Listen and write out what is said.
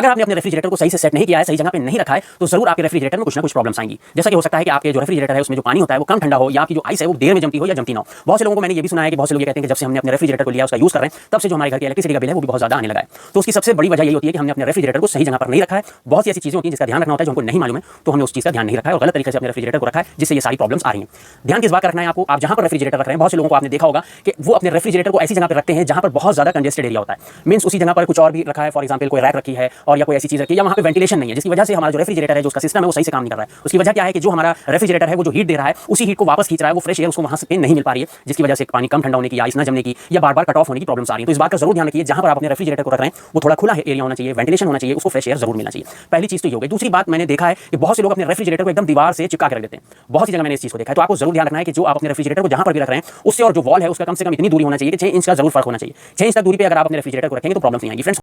अगर आपने अपने रेफ्रिजरेटर को सही से सेट नहीं किया है, सही जगह पे नहीं रखा है, तो जरूर आपके रेफ्रिजरेटर में कुछ ना कुछ प्रॉब्लम्स आएंगी। जैसा कि हो सकता है कि आपके जो रेफ्रिजरेटर है उसमें जो पानी होता है वो कम ठंडा हो, या आपकी जो आइस है वो देर में जमती हो या जमती ना हो। बहुत से लोगों को मैंने ये भी सुना है कि बहुत से लोग ये कहते हैं कि जब से हमने अपने रेफ्रिजरेटर को लिया, उसका यूज कर रहे हैं, तब से जो हमारे घर की इलेक्ट्रिसिटी का बिल है वो भी बहुत ज्यादा आने लगा है। तो उसकी सबसे बड़ी वजह ये होती है कि हमने अपने रेफ्रिजरेटर को सही जगह पर नहीं रखा है। बहुत सी ऐसी चीजें होती हैं जिसका ध्यान रखना होता है जो हमको नहीं मालूम है, तो हमने उस चीज का ध्यान नहीं रखा है और गलत तरीके से अपने रेफ्रिजरेटर को रखा है, जिससे ये सारी प्रॉब्लम्स आ रही हैं। ध्यान किस बात का रखना है आपको, आप जहां पर रेफ्रिजरेटर रख रहे हैं, बहुत से लोगों को आपने देखा होगा कि वो अपने रेफ्रिजरेटर को ऐसी जगह पर रखते हैं जहां पर बहुत ज्यादा कंजेस्टेड एरिया होता है। मींस उसी जगह पर कुछ और भी रखा है, फॉर एग्जांपल कोई रैक रखी है और या कोई ऐसी चीज रखी है या वहां पे वेंटिलेशन नहीं है, जिसकी वजह से हमारा जो रेफ्रिजरेटर है, जो उसका सिस्टम है वो सही से काम नहीं कर रहा है। उसकी वजह क्या है कि जो हमारा रेफ्रिजरेटर है वो जो हीट दे रहा है उसी हीट को वापस खींच रहा है, वो फ्रेश एयर उसको वहां से नहीं मिल पा रही है, जिसकी वजह से पानी कम ठंडा होने की, आइस न जमने की या बार-बार कट ऑफ होने की प्रॉब्लम्स आ रही हैं। तो इस बात का जरूर ध्यान रखिए, जहां पर आप अपने रेफ्रिजरेटर को रख रहे हैं वो थोड़ा खुला एरिया होना चाहिए, वेंटिलेशन होना चाहिए, उसको फ्रेश एयर जरूर मिलना चाहिए। पहली चीज तो ये हो गई। दूसरी बात मैंने देखा है कि बहुत से लोग अपने रेफ्रिजरेटर को एकदम दीवार से चिपका के रख देते हैं। बहुत सी जगह मैंने इस चीज को देखा है। तो आपको जरूर ध्यान रखना है कि जो आप अपने रेफ्रिजरेटर को जहां पर भी रख रहे हैं उससे और जो वॉल है उसका कम से कम इतनी दूरी होना चाहिए कि 6 इंच का जरूर फर्क होना चाहिए। 6 इंच तक दूरी पे अगर आप अपने रेफ्रिजरेटर को रखेंगे तो प्रॉब्लम नहीं आएगी फ्रेंड्स।